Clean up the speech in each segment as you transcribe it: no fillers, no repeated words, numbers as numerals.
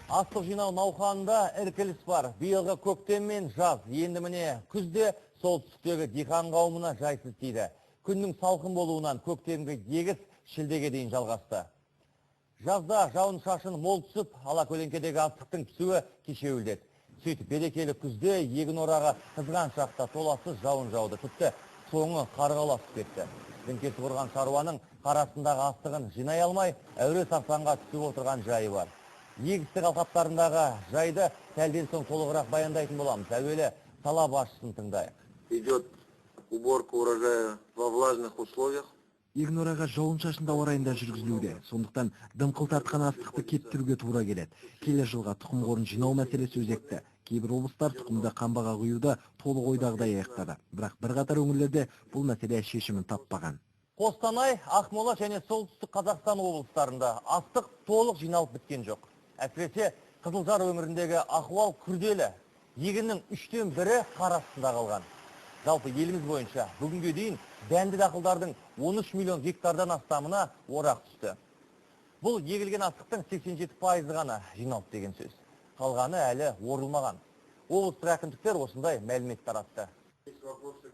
Астық жинау науқанында іркіліс бар. Биылғы көктем мен жаз, енді міне күзде солтүстіктегі диқан қауымына жайсыз тиді. Күннің салқын болуынан көктемгі егіс шілдеге дейін жалғасты. Жазда жауын шашын мол түсіп, алакөлеңкедегі астықтың түсуі кешеуілдеді. Сөйтіп берекелі күзде егін орағы қызған шақта толассыз жауын жауды. Тіпті соңы қарға ұласып кетті. Діңкесі құрған шаруаның қарасындағы астығын жинай алмай, әуре сарсаңға түсіп отырған жайы бар. Егістік алқаптарындағы жайды сәлден соң толығырақ баяндайтын боламыз. Әуелі сала басшысын тыңдайық. Идет уборка урожая во влажных условиях. Егін ораға жауын-шашын ауа райында жүргізілуде. Сондықтан дымқыл тартқан астықты кептіруге тура келеді. Келер жылға тұқым қорын жинау мәселесі өзекті. Кейбір облыстар тұқымды қамбаға құюды толық ойдағыдай аяқтады. Бірақ бірқатар өңірлерде бұл мәселе шешімін таппаған. Қостанай, Ақмола және солтүстік Қазақстан облыстарында астық толық жиналып біткен жоқ. Әсіресе Қызылжар өңіріндегі ахуал күрделі. Егіннің 1/3 қар астында қалған. Жалпы еліміз бойынша бүгінге дейін дәнді дақылдардың 13 миллион гектардан астамына орақ түсті. Бұл егілген астықтың 87% ғана жиналып деген сөз. Қалғаны әлі орылмаған. Облыстық әкімдіктер осындай мәлімет таратты.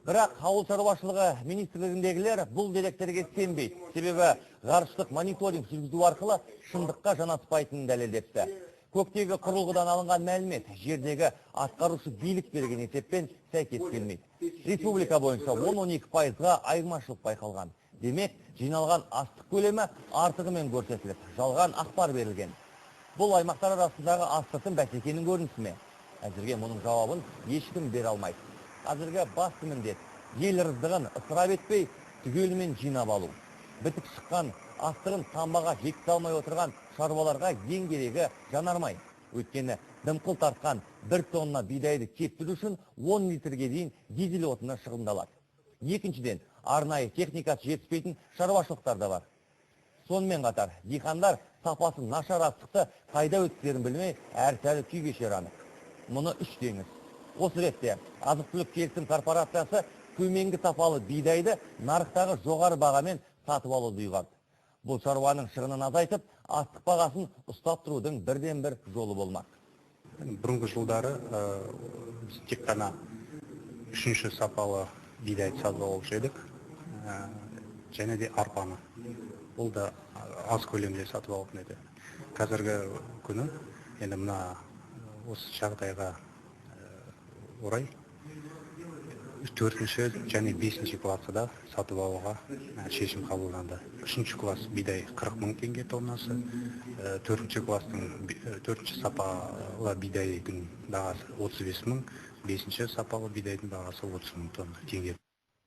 Бірақ ауыл шаруашылығы министрлігіндегілер бұл деректерге сенбейді. Себебі ғарыштық мониторинг жүргізу арқылы шындыққа жанаспайтынын дәлелдепті. Көктегі құрылғыдан алынған мәлімет жердегі атқарушы билік берген есеппен сәйкес келмейді. Республика бойынша 10-12%-ға айырмашылық байқалған. Демек, жиналған астық көлемі артығымен көрсетіліп, жалған ақпар берілген. Бұл аймақтар арасындағы астықтың бәсекенің көрінісі ме? Әзірге мұның жауабын ешкім бере алмайды. Қазіргі басты міндет ел ырыздығын ысырап етпей, түгелімен жинап алу. Бітік шыққан астығын тамбаға жеткізе алмай отырған шаруаларға ең керегі жанармай. Өйткені дымқыл тартқан 1 тонна бидайды кептіру үшін 10 литрге дейін дизель отыны шығындалады. Екіншіден, арнайы техникасы жетіспейтін шаруашылықтар да бар. Сонымен қатар, диқандар сапасы нашар астықты қайда өткізерін білмей, әртүрлі күй кешері анық. Мұны үш деңіз. Осы ретте азық-түлік келісім корпорациясы төменгі сапалы бидайды нарықтағы жоғары бағамен сатып алуды ұйғарды. Бұл шаруаның шығынын азайтып, астық бағасын ұстап тұрудың бірден-бір жолы болмақ. Бұрынғы жылдары тек қана 3-ші сапалы бидайды сатып алып едік, және де арпаны. Бұл да аз көлемде сатып алып еді. Қазіргі күні енді мына осы жағдайға орай 4-ші және 5-ші классыда сатып алуға шешім қабылданды. 3-ші класс бидай 40 мың теңге тоннасы, 4-ші класстың 4-ші сапалы бидайдың бағасы 35 мың, 5-ші сапалы бидайдың бағасы 30 мың теңге.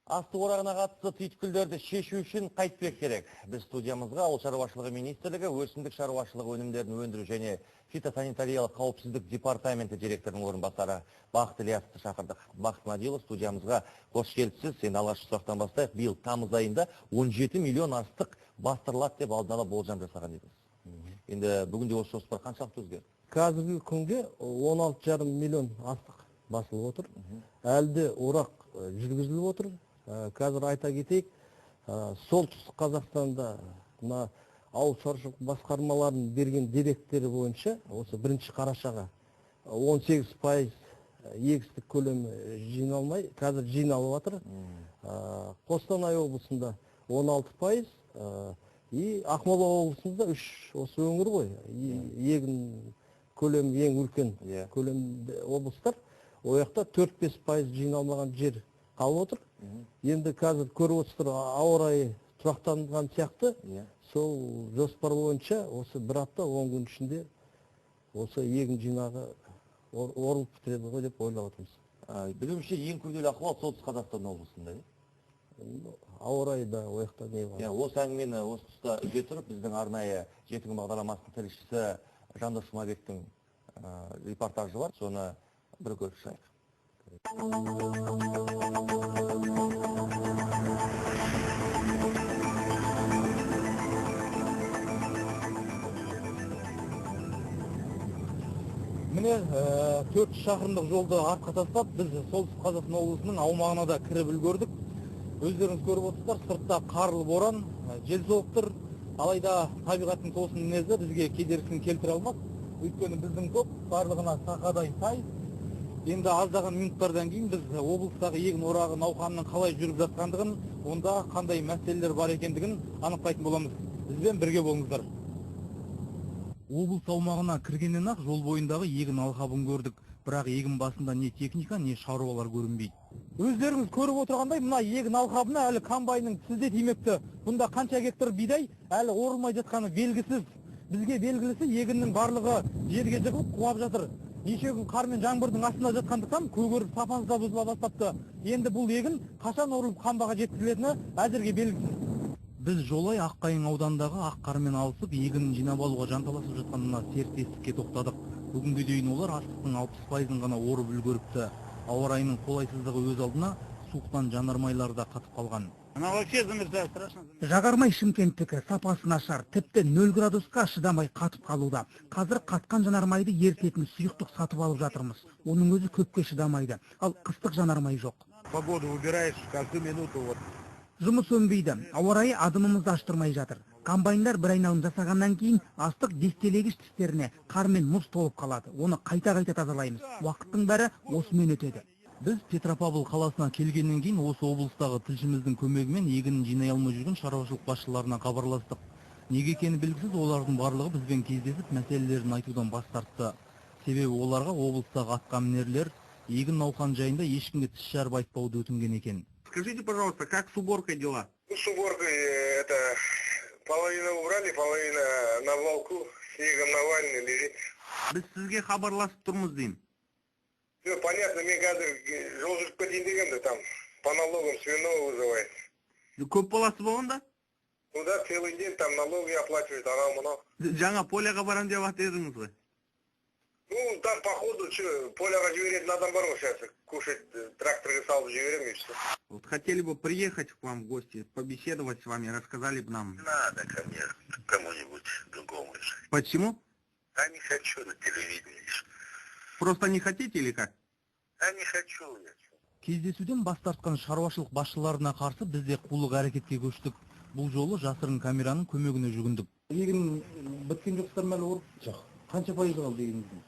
Астық орағына қатысты түйткілдерді шешу үшін қайтпек керек. Біз студиямызға ауыл шаруашылығы министрлігі өсімдік шаруашылығы өнімдерін өндіру және фитосанитариялық қауіпсіздік департаменті директорының орынбасары Бақыт Ілиясовты шақырдық. Бақыт Мадилов, студиямызға қош келіпсіз. Енді алғашқы сұрақтан бастайық. Биыл тамыз айында 17 миллион астық бастырылады деп алдын ала болжам жасаған едіңіз. Енді бүгінде осы жоспар қаншалықты өзгерді? Қазіргі күнге 16,5 миллион астық басылып отыр. Әлде орақ жүргізіліп отыр. Қазір айта кетейік, солтүстік Қазақстанда ауыл шаруашылық басқармаларының берген деректері бойынша осы 1 қарашаға 18% егістік көлемі жиналмай, қазір жиналып жатыр. Қостанай облысында 16%, и Ақмола облысында 3, осы өңір ғой, егін көлемі ең үлкен көлемді облыстар. Ояқта 4-5% жиналмаған жер қалып отыр. Енді қазір көріп отырсыздар, ауа райы тұрақтанған сияқты. Сол жоспар бойынша осы 1 апта 10 күн ішінде осы егін жинағы орылып бітеді ғой деп ойлап отырмыз. Білуімше ең күрделі ахуал солтүстік Қазақстан облысында. Ауа райда ояқта не бар? Осы әңгімені осы тұста үзе тұрып, біздің арнайы жеті күн бағдарламасының тілшісі Жандос Жұмабектің репортажы бар. Соны бір көріп шығайық. Міне 4 шақырымдық жолды артқа тастап, біз солтүстік Қазақстан облысының аумағына да кіріп үлгердік. Өздеріңіз көріп отырсыздар, сыртта қарлы боран, жел соғып тұр. Алайда табиғаттың тосын мінезі бізге кедергісін келтіре алмады. өйткені біздің топ барлығына сақадай сай. Енді аздаған минуттардан кейін біз облыстағы егін орағы науқанының қалай жүріп жатқандығын, онда қандай мәселелер бар екендігін анықтайтын боламыз. Бізбен бірге болыңыздар. Облыс аумағына кіргеннен ақ жол бойындағы егін алқабын көрдік. Бірақ егін басында не техника, не шаруалар көрінбейді. Өздеріңіз көріп отырғандай, мына егін алқабына әлі комбайнның тізде тимепті. Бұнда қанша гектар бидай әлі орылмай жатқаны белгісіз. Бізге белгілісі егіннің барлығы жерге жығылып құлап жатыр. Неше күн қар мен жаңбырдың астында жатқандықтан көгеріп сапасы да бұзыла бастапты. Енді бұл егін қашан орылып қамбаға жеткізілетіні әзірге белгісіз. Біз жолай Аққайың аудандағы Аққармен алысып, егін жинап алуға жанталасып жатқанына серіктестікке тоқтадық. Бүгінге дейін олар астықтың 60%-ын ғана орып үлгеріпті. Ауа райының қолайсыздығы өз алдына суықтан жанармайлар да қатып қалған. Жағармай Шымкенттікі сапасы нашар, тіпті 0 градусқа шыдамай қатып қалуда. Қазір қатқан жанармайды ерітетін сұйықтық сатып алып жатырмыз. Оның өзі көпке шыдамайды, ал қыстық жанармай жоқ. Погоду выбираешь каждую минуту. Вот. Жұмыс өнбейді, ауа райы адымымызды аштырмай жатыр. Комбайндар бір айналым жасағаннан кейін астық дестелегіш тістеріне қар мен мұз толып қалады. Оны қайта-қайта тазалаймыз. Уақыттың бәрі осымен өтеді. Біз Петропавл қаласына келгеннен кейін осы облыстағы тілшіміздің көмегімен егінін жинай алмай жүрген шаруашылық басшыларына хабарластық. Неге екені белгісіз, олардың барлығы бізбен кездесіп, мәселелерін айтудан бас тартты. Себебі оларға облыстағы атқамінерлер егін науқан жайында ешкімге тіс жарып айтпауды өтінген екен. Скажите, пожалуйста, как с уборкой дела? Ну, с уборкой это половина убрали, половина на волку, снегом наваленный лежит. Біз сізге хабарласып тұрмыз деймін. Все понятно, мне қазір жол жүріп кетейін дегенде там по налогам свиного вызывает. Көп баласы болғанда? Ну да, целый день там налоги оплачивают, анау-мынау. Жаңа поляға барам деп едіңіз ғой. Ну, там походу, что, поляға жіберетін адам бар ғой сейчас, кушать тракторға салып жіберем и все. Вот хотели бы приехать к вам в гости, побеседовать с вами, рассказали бы нам. Надо ко мне, кому-нибудь другому. Почему? А не хочу на телевидении. Просто не хотите или как? А не хочу я. Кездесуден бас тартқан шаруашылық басшыларына қарсы бізде қулық әрекетке көштік. Бұл жолы жасырын камераның көмегіне жүгіндік. Егін біткен жоқсыздар ма әлі орып? Жоқ. Қанша пайызы қалды егініңіздің?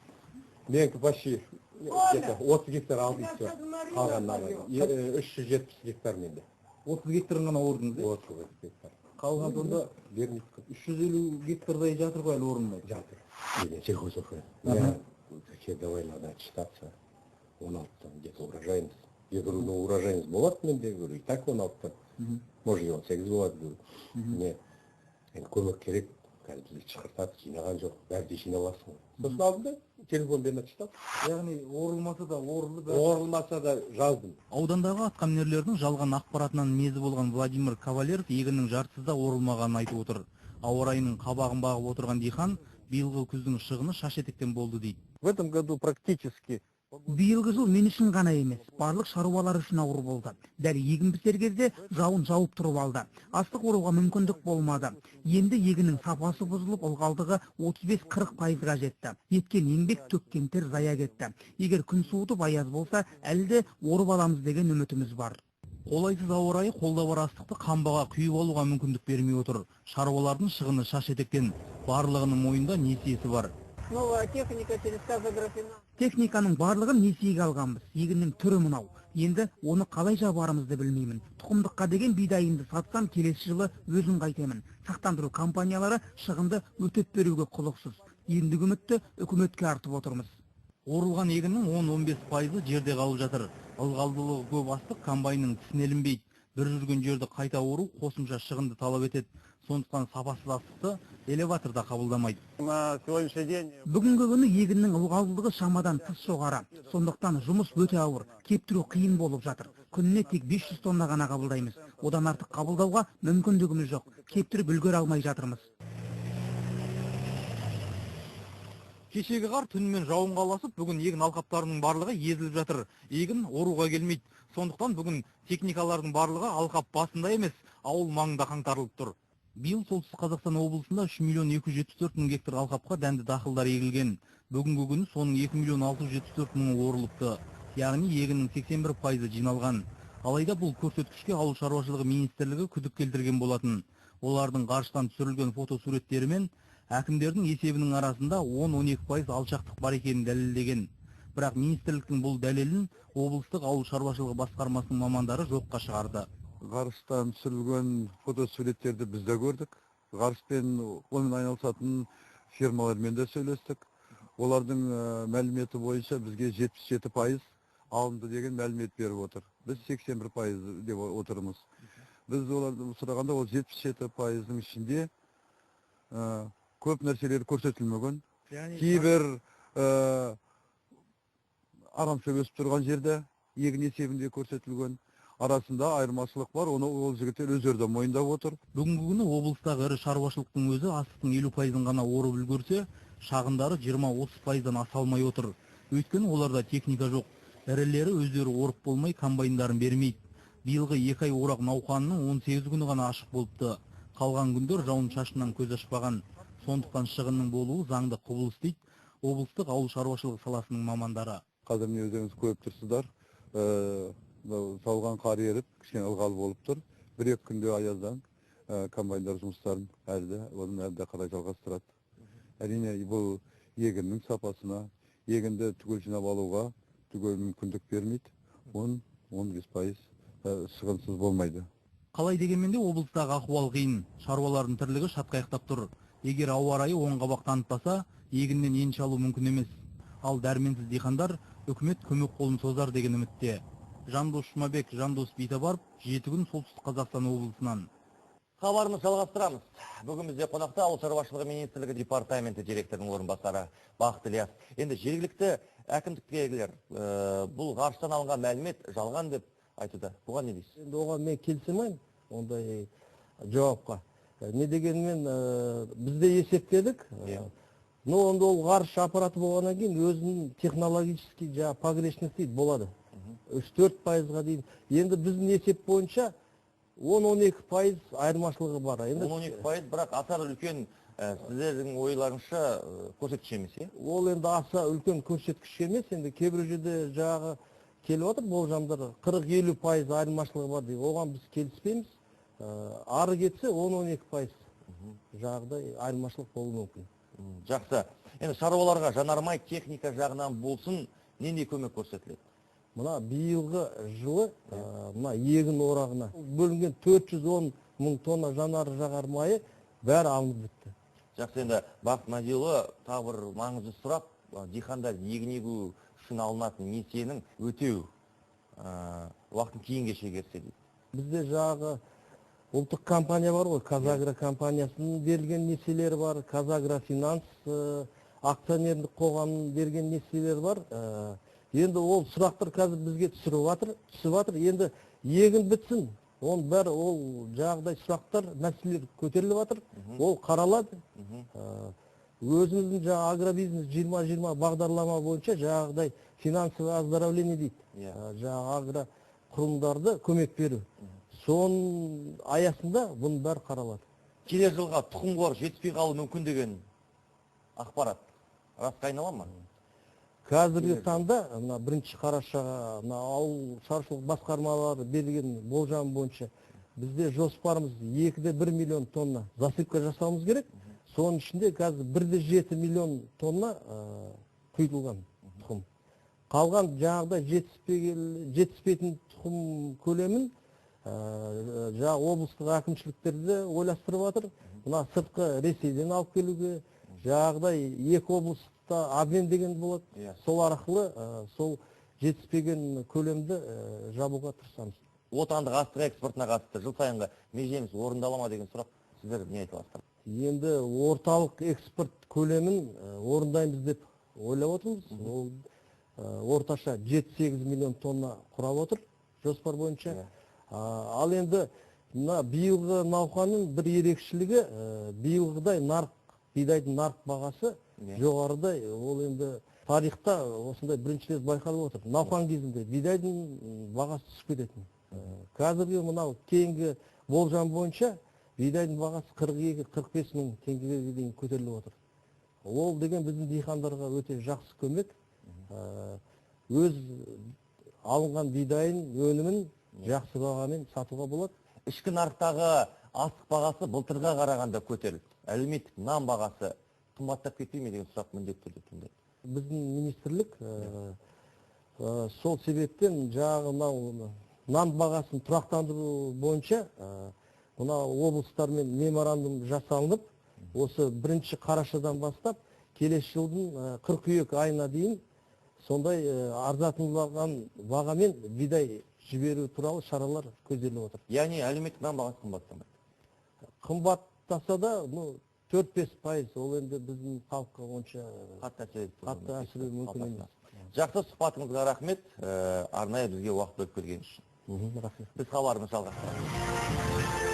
Менікі почти где-то 30 гектар алды и все. Қалғаннан 370 гектар менде. 30 гектарын ғана ордыңыз, 30 гектар. қалған сонда Бермейді. 350 гектардай жатыр ғой әлі орынбайды. Жатыр. Или сельхозофы. Я давай надо отчитаться. 16-тан где-то урожайность. Я говорю, ну урожайность болады менде, говорю, и так 16-тан. Может и 18 болады, говорю. Мне көмек керек. Қазір бізді шығыртады, жинаған жоқ, бәрі де жиналасың. Сосын алдым да, телефонмен отчитал. Яғни орылмаса да орылды. Орылмаса да жаздым. Аудандағы атқамінерлердің жалған ақпаратынан мезі болған Владимир Ковалеров егіннің жартысы да орылмағанын айтып отыр. Ауа райының қабағын бағып отырған диқан биылғы күздің шығыны шаш етектен болды дейді. В этом году практически Биылғы жыл мен үшін ғана емес, барлық шаруалар үшін ауыр болды. Дәл егін бітер кезде жауын жауып тұрып алды. Астық оруға мүмкіндік болмады. Енді егіннің сапасы бұзылып, ылғалдығы 35-40%-ға жетті. Еткен еңбек, төккен тер зая кетті. Егер күн суытып аяз болса, әлі де орып аламыз деген үмітіміз бар. Қолайсыз ауа райы қолда бар астықты қамбаға құйып алуға мүмкіндік бермей отыр. Шаруалардың шығыны шаш етектен, барлығының мойнында несиесі бар. Новая техника через Казагрофинанс. Техниканың барлығын несиеге алғанбыз. Егіннің түрі мынау. Енді оны қалай жабарымызды білмеймін. Тұқымдыққа деген бидайымды сатсам, келесі жылы өзім қайтемін. Сақтандыру компаниялары шығынды өтеп беруге құлықсыз. Ендігі үмітті үкіметке артып отырмыз. Орылған егіннің 10-15% жерде қалып жатыр. Ылғалдылығы көп астық комбайнның тісіне ілінбейді. Бір жүрген жерді қайта ору қосымша шығынды талап етеді. Сондықтан сапасыз астықты элеваторда қабылдамайды. На сегодняшний день Бүгінгі күні егіннің ылғалдылығы шамадан тыс жоғары. Сондықтан жұмыс өте ауыр, кептіру қиын болып жатыр. Күніне тек 500 тонна ғана қабылдаймыз. Одан артық қабылдауға мүмкіндігіміз жоқ. Кептіріп үлгере алмай жатырмыз. Кешегі қар түнімен жауынға ұласып, бүгін егін алқаптарының барлығы езіліп жатыр. Егін оруға келмейді. Сондықтан бүгін техникалардың барлығы алқап басында емес, ауыл маңында қаңтарылып тұр. Биыл Солтүстік Қазақстан облысында 3.274.000 гектар алқапқа дәнді дақылдар егілген. Бүгінгі күні соның 2.674.000 орылыпты. Яғни егіннің 81% жиналған. Алайда бұл көрсеткішке ауыл шаруашылығы министрлігі күдік келтірген болатын. Олардың ғарыштан түсірілген фотосуреттері мен Әкімдердің есебінің арасында 10-12% алшақтық бар екенін дәлелдеген. Бірақ министрліктің бұл дәлелін облыстық ауыл шаруашылығы басқармасының мамандары жоққа шығарды. Ғарыштан түсірілген фотосуреттерді біз де көрдік. Ғарышпен онымен айналысатын фирмалармен де сөйлестік. Олардың мәліметі бойынша бізге 77% алынды деген мәлімет беріп отыр. Біз 81% деп отырмыз. Біз оларды сұрағанда ол 77%-ның ішінде көп нәрселер көрсетілмеген. Кейбір арамшөп өсіп тұрған жерде егін есебінде көрсетілген. Арасында айырмашылық бар, оны ол жігіттер өздері де мойындап отыр. Бүгінгі күні облыстағы ірі шаруашылықтың өзі астықтың 50%-ын ғана орып үлгерсе, шағындары 20-30%-дан аса алмай отыр. Өйткені оларда техника жоқ. Ірілері өздері орып болмай комбайндарын бермейді. Биылғы 2 ай орақ науқанының 18 күні ғана ашық болыпты. Қалған күндер жауын шашыннан көз ашпаған. Сондықтан шығынның болуы заңды құбылыс дейді облыстық ауыл шаруашылығы саласының мамандары. Қазір не өздеріңіз көріп тұрсыздар, салған қар еріп, кішкене ылғал болып тұр. 1-2 күнде аяздан комбайндар жұмыстарын әлде қарай жалғастырады. Әрине бұл егіннің сапасына, егінді түгел жинап алуға түгел мүмкіндік бермейді. 10-15% шығынсыз болмайды. Қалай дегенмен де облыстағы ахуал қиын. Шаруалардың тірлігі шатқаяқтап тұр. Егер ауа райы оң қабақ танытпаса, егіннен енші алу мүмкін емес. Ал дәрменсіз диқандар үкімет көмек қолын созар деген үмітте. Жандос Жұмабек, Жандос Битабаров, 7 күн Солтүстік Қазақстан облысынан. Хабарымыз жалғастырамыз. Бүгін бізде қонақта ауыл шаруашылығы министрлігі департаменті директорының орынбасары Бақыт Ілияс. Енді жергілікті әкімдіктегілер бұл ғарыштан алынған мәлімет жалған деп айтуда. Бұған не дейсіз? Енді оған мен келісемін, ондай жауапқа. Не дегенмен бізде есептедік. Но онда ол ғарыш аппараты болғаннан кейін өзінің технологический погрешность дейді болады. 3-4%-ға дейін. Енді біздің есеп бойынша 10-12% айырмашылығы бар. 10-12%, бірақ аса үлкен сіздердің ойларыңызша көрсеткіш емес, е? Ол енді аса үлкен көрсеткіш емес. Енді кейбір жерде жағы келіп отыр болжамдар 40-50% айырмашылығы бар дейді. Оған біз келіспейміз. Ары кетсе 10-12% жағдай айырмашылық болуы мүмкін. Жақсы. Енді шаруаларға жанармай техника жағынан болсын, нендей көмек көрсетіледі? Мына биылғы жылы мына егін орағына бөлінген 410 мың тонна жанар жағармайы бәрі алынып бітті. Жақсы, енді Бақыт Мадиұлы тағы бір маңызды сұрақ, диқандар егін егу үшін алынатын несиенің өтеу уақытын кейінге шегерсе дейді. Бізде жағы ұлттық компания бар ғой, Қазагро компаниясының берілген несиелері бар, Қазагро Финанс акционерлік қоғамның берген несиелері бар. Енді ол сұрақтар қазір бізге түсіп жатыр. Енді егін бітсін, оның бәрі ол жағдай сұрақтар, мәселелер көтеріліп жатыр. Ол қаралады. Өзіміздің жаңа агробизнес 2020 бағдарлама бойынша жағдай финансовое оздоровление дейді. Жаңа агро құрылымдарды көмек беру. Соның аясында бұның бәрі қаралады. Келер жылға тұқым қор жетіспей қалуы мүмкін деген ақпарат расқа айнала ма? Қазіргі таңда 1 қарашаға ауыл шаруашылық басқармалары берген болжам бойынша бізде жоспарымыз 2,1 миллион тонна засыпка жасауымыз керек. Соның ішінде қазір 1,7 миллион тонна құйылған тұқым. Қалған жаңағыдай жетіспейтін тұқым көлемін облыстық әкімшіліктерді ойластырып жатыр. Мына сыртқы Ресейден алып келуге, жаңағыдай екі облыста обмен деген болады. Сол арқылы сол жетіспеген көлемді жабуға тырысамыз. Отандық астық экспортына қатысты жыл сайынғы межеміз орындала ма деген сұрақ сіздер не айтып жатсыздар? Енді орталық экспорт көлемін орындаймыз деп ойлап отырмыз. Ол орташа 7-8 миллион тонна құрап отыр жоспар бойынша. Ал енді биылғы науқанның бір ерекшелігі биылғыдай бидайдың нарық бағасы жоғарыдай. Ол енді тарихта осындай бірінші рет байқалып отыр. Науқан кезінде бидайдың бағасы түсіп кететін. Қазіргі мынау кейінгі болжам бойынша бидайдың бағасы 42-45 мың теңгеге дейін көтеріліп отыр. Ол деген біздің диқандарға өте жақсы көмек. Өз алынған бидайын, өнімін жақсы бағамен сатуға болады. Ішкі нарықтағы астық бағасы былтырға қарағанда көтерілді. әлеуметтік нан бағасы қымбаттап кетпей ме деген сұрақ міндетті түрде туындайды. Біздің министрлік сол себептен жаңағы мынау нан бағасын тұрақтандыру бойынша мына облыстармен меморандум жасалынып, осы 1 қарашадан бастап келесі жылдың қыркүйек айына дейін сондай арзандатылған бағамен бидай жіберу туралы шаралар көзделіп отыр. Яғни әлеуметтік нан бағасы қымбаттамайды. Қымбаттаса да 4-5%, ол енді біздің халыққа онша қатты әсер мүмкін емес. Жақсы сұхбатыңызға рахмет, арнайы бізге уақыт бөліп келген үшін. Рахмет. Біз хабарымызды жалғастырамыз.